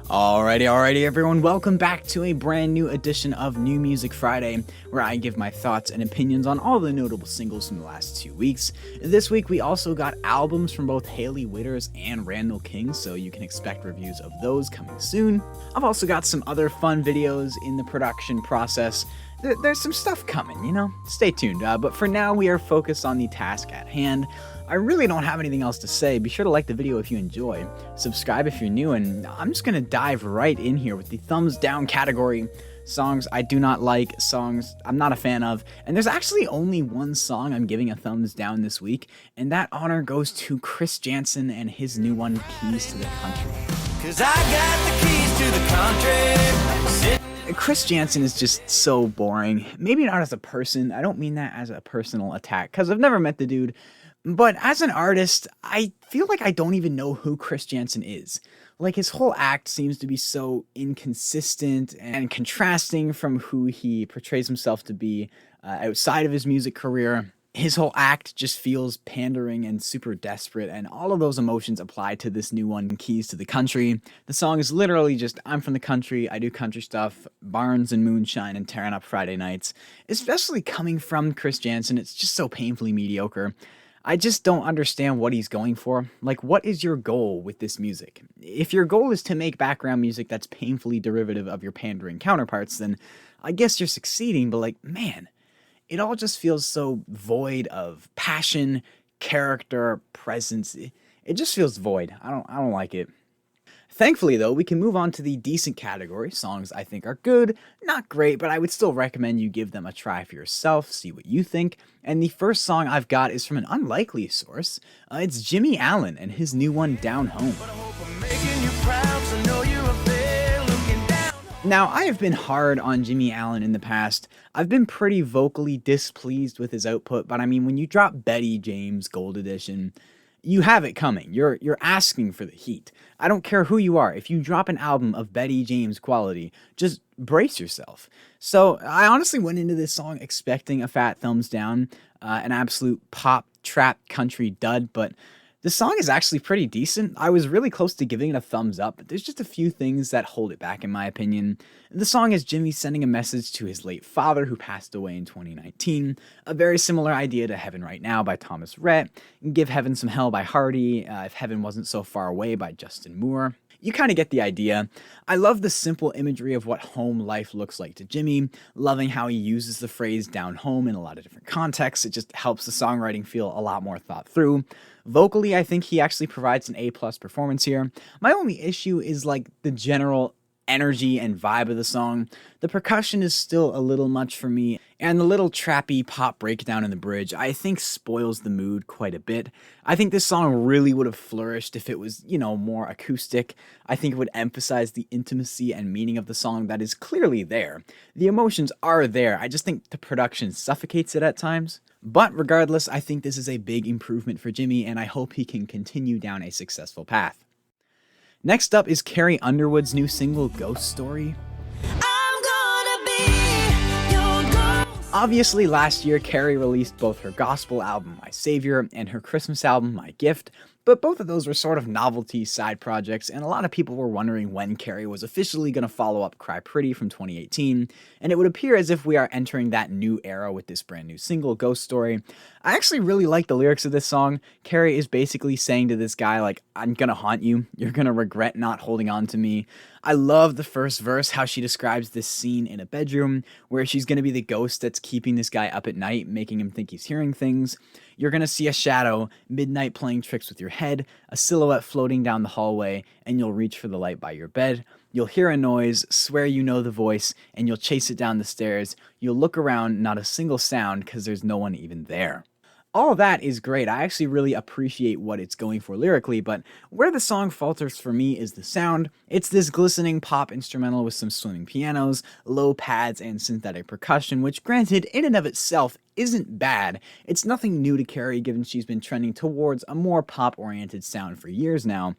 Alrighty, everyone. Welcome back to a brand new edition of New Music Friday, where I give my thoughts and opinions on all the notable singles from the last 2 weeks. This week, we also got albums from both Hailey Whitters and Randall King, so you can expect reviews of those coming soon. I've also got some other fun videos in the production process. There's some stuff coming, stay tuned. But for now, we are focused on the task at hand. I really don't have anything else to say. Be sure to like the video if you enjoy, subscribe if you're new, and I'm just gonna dive right in here with the thumbs down category. Songs I do not like, songs I'm not a fan of, and there's actually only one song I'm giving a thumbs down this week, and that honor goes to Chris Janson and his new one, Keys to the Country. 'Cause I got the keys to the country. Chris Janson is just so boring. Maybe not as a person, I don't mean that as a personal attack, because I've never met the dude. But as an artist, I feel like I don't even know who Chris Janson is. Like, his whole act seems to be so inconsistent and contrasting from who he portrays himself to be outside of his music career. His whole act just feels pandering and super desperate, and all of those emotions apply to this new one, Keys to the Country. The song is literally just, I'm from the country, I do country stuff, barns and moonshine and tearing up Friday nights. Especially coming from Chris Janson, it's just so painfully mediocre. I just don't understand what he's going for. Like, what is your goal with this music? If your goal is to make background music that's painfully derivative of your pandering counterparts, then I guess you're succeeding, but man, it all just feels so void of passion, character, presence. It just feels void. I don't like it. Thankfully, though, we can move on to the decent category. Songs I think are good, not great, but I would still recommend you give them a try for yourself, see what you think. And the first song I've got is from an unlikely source. It's Jimmie Allen and his new one, Down Home. Now, I have been hard on Jimmie Allen in the past. I've been pretty vocally displeased with his output, but when you drop Betty James Gold Edition, you have it coming. You're asking for the heat. I don't care who you are. If you drop an album of Betty James quality, just brace yourself. So I honestly went into this song expecting a fat thumbs down, an absolute pop, trap, country dud, but the song is actually pretty decent. I was really close to giving it a thumbs up, but there's just a few things that hold it back in my opinion. The song is Jimmie sending a message to his late father who passed away in 2019, a very similar idea to Heaven Right Now by Thomas Rhett, Give Heaven Some Hell by Hardy, If Heaven Wasn't So Far Away by Justin Moore. You kind of get the idea. I love the simple imagery of what home life looks like to Jimmie, loving how he uses the phrase down home in a lot of different contexts. It just helps the songwriting feel a lot more thought through. Vocally, I think he actually provides an A+ performance here. My only issue is the general energy and vibe of the song. The percussion is still a little much for me, and the little trappy pop breakdown in the bridge I think spoils the mood quite a bit. I think this song really would have flourished if it was, more acoustic. I think it would emphasize the intimacy and meaning of the song that is clearly there. The emotions are there, I just think the production suffocates it at times. But regardless, I think this is a big improvement for Jimmie, and I hope he can continue down a successful path. Next up is Carrie Underwood's new single, Ghost Story. Obviously, last year, Carrie released both her gospel album, My Savior, and her Christmas album, My Gift, but both of those were sort of novelty side projects, and a lot of people were wondering when Carrie was officially going to follow up Cry Pretty from 2018, and it would appear as if we are entering that new era with this brand new single, Ghost Story. I actually really like the lyrics of this song. Carrie is basically saying to this guy, I'm gonna haunt you, you're gonna regret not holding on to me. I love the first verse, how she describes this scene in a bedroom where she's gonna be the ghost that's keeping this guy up at night, making him think he's hearing things. You're gonna see a shadow, midnight playing tricks with your head, a silhouette floating down the hallway, and you'll reach for the light by your bed. You'll hear a noise, swear you know the voice, and you'll chase it down the stairs. You'll look around, not a single sound, because there's no one even there. All of that is great. I actually really appreciate what it's going for lyrically, but where the song falters for me is the sound. It's this glistening pop instrumental with some swimming pianos, low pads, and synthetic percussion, which granted, in and of itself, isn't bad. It's nothing new to Carrie, given she's been trending towards a more pop-oriented sound for years now.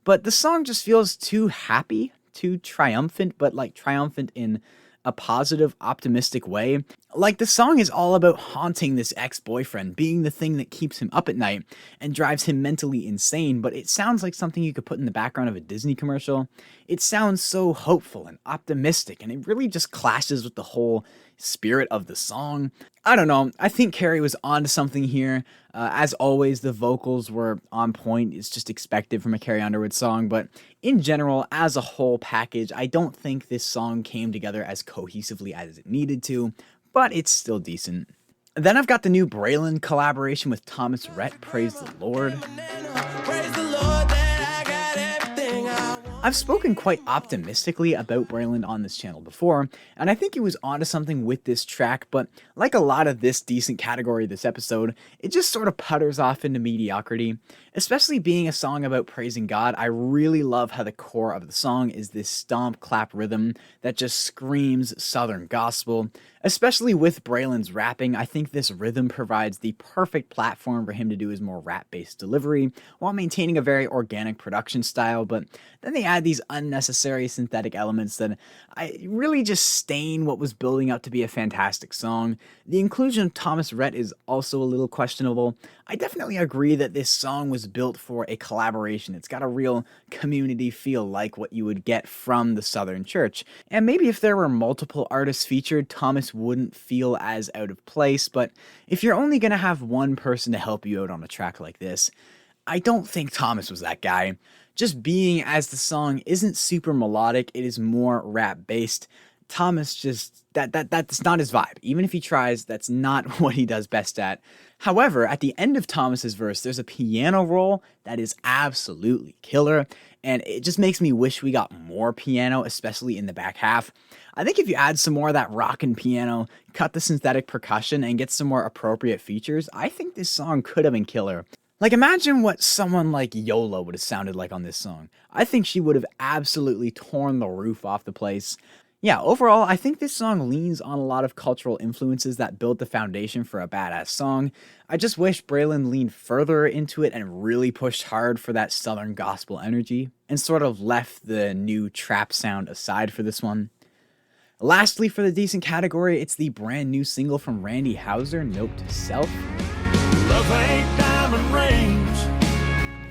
But the song just feels too happy, too triumphant, but triumphant in a positive, optimistic way. Like, the song is all about haunting this ex-boyfriend, being the thing that keeps him up at night and drives him mentally insane, but it sounds like something you could put in the background of a Disney commercial. It sounds so hopeful and optimistic, and it really just clashes with the whole spirit of the song. I don't know, I think Carrie was onto something here. As always, the vocals were on point. It's just expected from a Carrie Underwood song, but in general, as a whole package, I don't think this song came together as cohesively as it needed to, but it's still decent. Then I've got the new Breland collaboration with Thomas Rhett, Praise the Lord. I've spoken quite optimistically about Breland on this channel before, and I think he was onto something with this track, but like a lot of this decent category this episode, it just sort of putters off into mediocrity. Especially being a song about praising God, I really love how the core of the song is this stomp clap rhythm that just screams Southern gospel. Especially with Breland's rapping, I think this rhythm provides the perfect platform for him to do his more rap-based delivery, while maintaining a very organic production style, but then they add these unnecessary synthetic elements that I really just stain what was building up to be a fantastic song. The inclusion of Thomas Rhett is also a little questionable. I definitely agree that this song was built for a collaboration. It's got a real community feel like what you would get from the Southern Church. And maybe if there were multiple artists featured, Thomas wouldn't feel as out of place, but if you're only going to have one person to help you out on a track like this, I don't think Thomas was that guy. Just being as the song isn't super melodic, it is more rap based. Thomas just, that's not his vibe. Even if he tries, that's not what he does best at. However, at the end of Thomas's verse, there's a piano roll that is absolutely killer, and it just makes me wish we got more piano, especially in the back half. I think if you add some more of that rockin' piano, cut the synthetic percussion, and get some more appropriate features, I think this song could have been killer. Like, imagine what someone like Yola would have sounded like on this song. I think she would have absolutely torn the roof off the place. Yeah, overall, I think this song leans on a lot of cultural influences that built the foundation for a badass song. I just wish Breland leaned further into it and really pushed hard for that Southern gospel energy, and sort of left the new trap sound aside for this one. Lastly, for the decent category, it's the brand new single from Randy Houser, Note to Self. Love ain't diamond rings.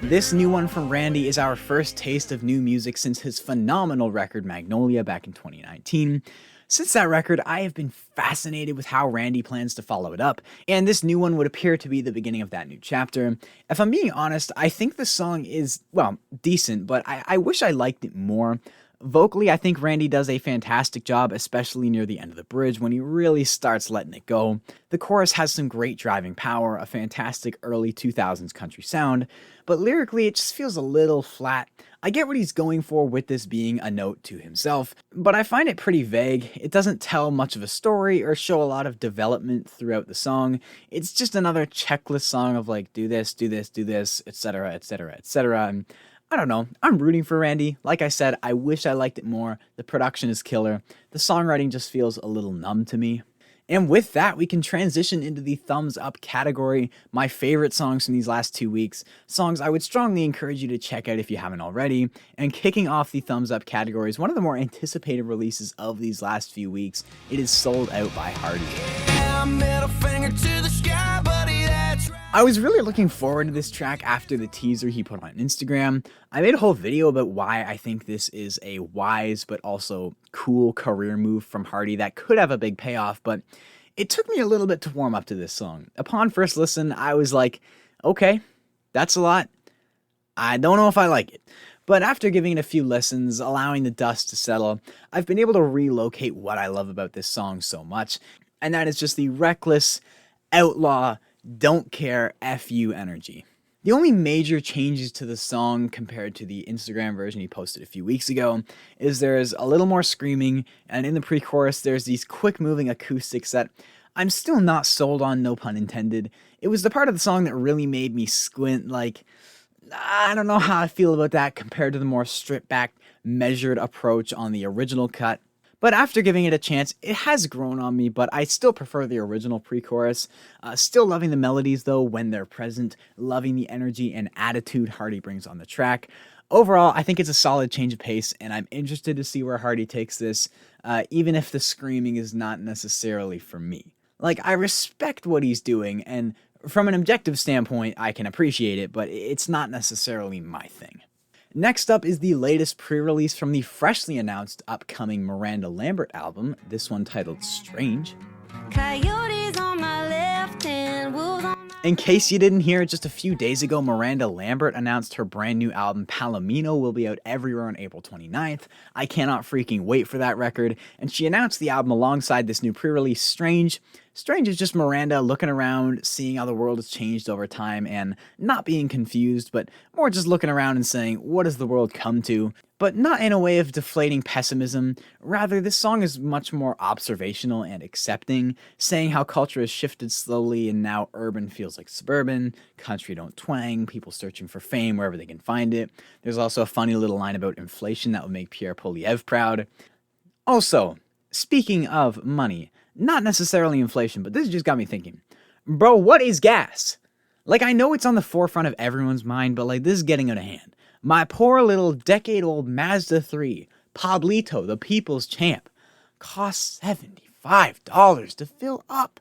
This new one from Randy is our first taste of new music since his phenomenal record Magnolia back in 2019. Since that record, I have been fascinated with how Randy plans to follow it up, and this new one would appear to be the beginning of that new chapter. If I'm being honest, I think the song is, well, decent, but I wish I liked it more. Vocally, I think Randy does a fantastic job, especially near the end of the bridge when he really starts letting it go. The chorus has some great driving power, a fantastic early 2000s country sound, but lyrically it just feels a little flat. I get what he's going for with this being a note to himself, but I find it pretty vague. It doesn't tell much of a story or show a lot of development throughout the song. It's just another checklist song of like, do this, do this, do this, etc., etc., etc., and I don't know, I'm rooting for Randy. Like I said, I wish I liked it more. The production is killer. The songwriting just feels a little numb to me. And with that, we can transition into the thumbs up category, my favorite songs from these last 2 weeks, songs I would strongly encourage you to check out if you haven't already. And kicking off the thumbs up category is one of the more anticipated releases of these last few weeks. It is Sold Out by Hardy. I was really looking forward to this track after the teaser he put on Instagram. I made a whole video about why I think this is a wise but also cool career move from Hardy that could have a big payoff, but it took me a little bit to warm up to this song. Upon first listen, I was like, okay, that's a lot. I don't know if I like it. But after giving it a few listens, allowing the dust to settle, I've been able to relocate what I love about this song so much, and that is just the reckless, outlaw, don't care, F you energy. The only major changes to the song compared to the Instagram version he posted a few weeks ago is there's a little more screaming, and in the pre-chorus there's these quick moving acoustics that I'm still not sold on, no pun intended. It was the part of the song that really made me squint, like, I don't know how I feel about that compared to the more stripped back, measured approach on the original cut. But after giving it a chance, it has grown on me, but I still prefer the original pre-chorus. Still loving the melodies though when they're present, loving the energy and attitude Hardy brings on the track. Overall, I think it's a solid change of pace, and I'm interested to see where Hardy takes this, even if the screaming is not necessarily for me. Like, I respect what he's doing, and from an objective standpoint, I can appreciate it, but it's not necessarily my thing. Next up is the latest pre-release from the freshly announced upcoming Miranda Lambert album, this one titled Strange. Coyotes on my left hand, wolves on my... In case you didn't hear, just a few days ago, Miranda Lambert announced her brand new album Palomino will be out everywhere on April 29th. I cannot freaking wait for that record, and she announced the album alongside this new pre-release Strange. Strange is just Miranda looking around, seeing how the world has changed over time, and not being confused, but more just looking around and saying, what has the world come to? But not in a way of deflating pessimism. Rather, this song is much more observational and accepting, saying how culture has shifted slowly and now urban feels like suburban, country don't twang, people searching for fame wherever they can find it. There's also a funny little line about inflation that would make Pierre Poliev proud. Also, speaking of money, not necessarily inflation, but this just got me thinking. Bro, what is gas? Like, I know it's on the forefront of everyone's mind, but like, this is getting out of hand. My poor little decade-old Mazda 3, Pablito, the people's champ, cost $75 to fill up.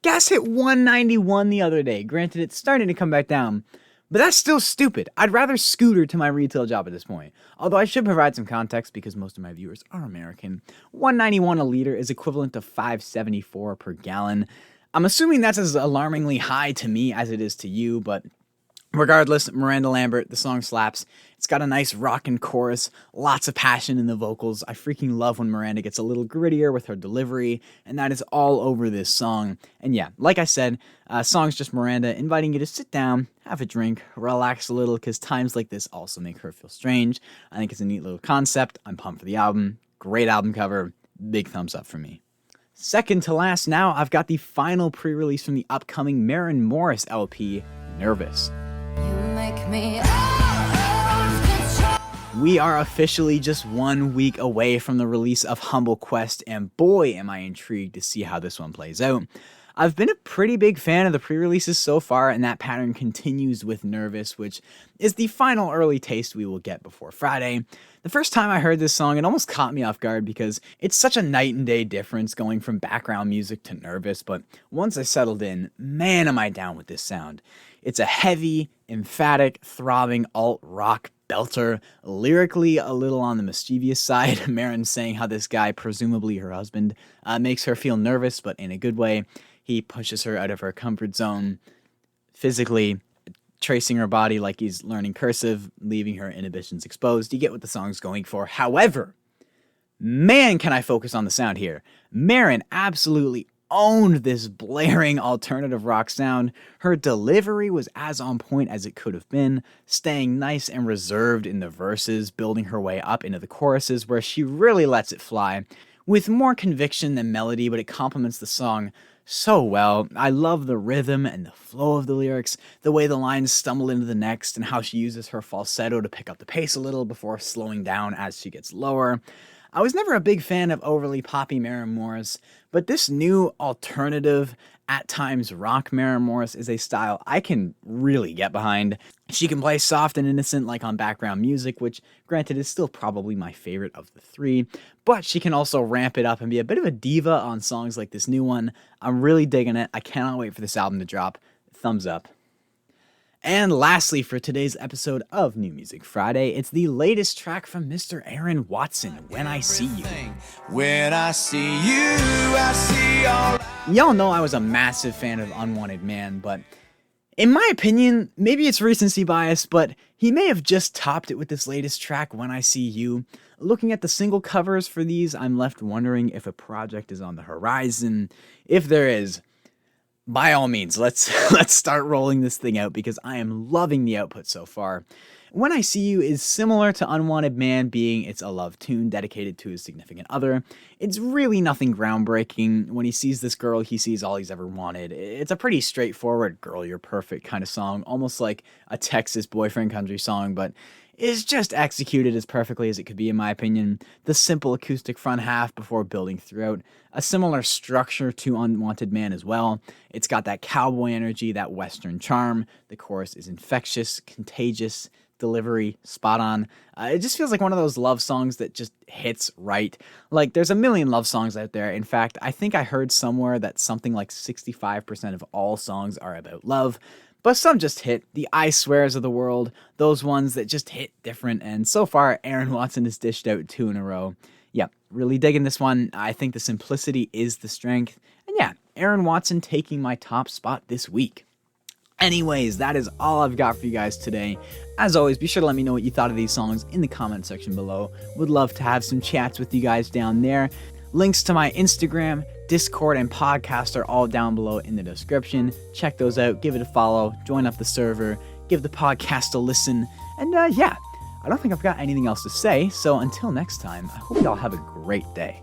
Gas hit $1.91 the other day. Granted, it's starting to come back down, but that's still stupid. I'd rather scooter to my retail job at this point. Although I should provide some context because most of my viewers are American. $1.91 a liter is equivalent to $5.74 per gallon. I'm assuming that's as alarmingly high to me as it is to you, but regardless, Miranda Lambert, the song slaps. It's got a nice rockin' chorus, lots of passion in the vocals. I freaking love when Miranda gets a little grittier with her delivery, and that is all over this song. And yeah, like I said, song's just Miranda inviting you to sit down, have a drink, relax a little, because times like this also make her feel strange. I think it's a neat little concept. I'm pumped for the album. Great album cover. Big thumbs up for me. Second to last now, I've got the final pre-release from the upcoming Maren Morris LP, Nervous. You make me... We are officially just 1 week away from the release of Humble Quest, and boy am I intrigued to see how this one plays out. I've been a pretty big fan of the pre-releases so far, and that pattern continues with Nervous, which is the final early taste we will get before Friday. The first time I heard this song, it almost caught me off guard because it's such a night and day difference going from background music to Nervous, but once I settled in, man am I down with this sound. It's a heavy, emphatic, throbbing alt-rock belter, lyrically a little on the mischievous side. Maren saying how this guy, presumably her husband, makes her feel nervous, but in a good way. He pushes her out of her comfort zone, physically tracing her body like he's learning cursive, leaving her inhibitions exposed. You get what the song's going for. However, man, can I focus on the sound here. Maren absolutely owned this blaring alternative rock sound. Her delivery was as on point as it could have been, staying nice and reserved in the verses, building her way up into the choruses where she really lets it fly, with more conviction than melody, but it complements the song so well. I love the rhythm and the flow of the lyrics, the way the lines stumble into the next, and how she uses her falsetto to pick up the pace a little before slowing down as she gets lower. I was never a big fan of overly poppy Maren Morris, but this new alternative, at times rock Maren Morris is a style I can really get behind. She can play soft and innocent like on background music, which granted is still probably my favorite of the three, but she can also ramp it up and be a bit of a diva on songs like this new one. I'm really digging it. I cannot wait for this album to drop. Thumbs up. And lastly, for today's episode of New Music Friday, it's the latest track from Mr. Aaron Watson, When I See You. When I see you, I see all. Y'all know I was a massive fan of Unwanted Man, but in my opinion, maybe it's recency bias, but he may have just topped it with this latest track, When I See You. Looking at the single covers for these, I'm left wondering if a project is on the horizon. If there is, by all means, let's start rolling this thing out because I am loving the output so far. When I See You is similar to Unwanted Man, being it's a love tune dedicated to his significant other. It's really nothing groundbreaking. When he sees this girl, he sees all he's ever wanted. It's a pretty straightforward girl, you're perfect kind of song, almost like a Texas boyfriend country song, but is just executed as perfectly as it could be in my opinion. The simple acoustic front half before building throughout. A similar structure to Unwanted Man as well. It's got that cowboy energy, that western charm. The chorus is infectious, contagious, delivery, spot on. It just feels like one of those love songs that just hits right. Like, there's a million love songs out there. In fact, I think I heard somewhere that something like 65% of all songs are about love. But some just hit, the I Swears of the world, those ones that just hit different. And so far, Aaron Watson has dished out 2 in a row. Yeah, really digging this one. I think the simplicity is the strength. And yeah, Aaron Watson taking my top spot this week. Anyways, that is all I've got for you guys today. As always, be sure to let me know what you thought of these songs in the comment section below. Would love to have some chats with you guys down there. Links to my Instagram, Discord, and podcast are all down below in the description. Check those out, give it a follow, join up the server, give the podcast a listen, and yeah, I don't think I've got anything else to say, so until next time, I hope you all have a great day.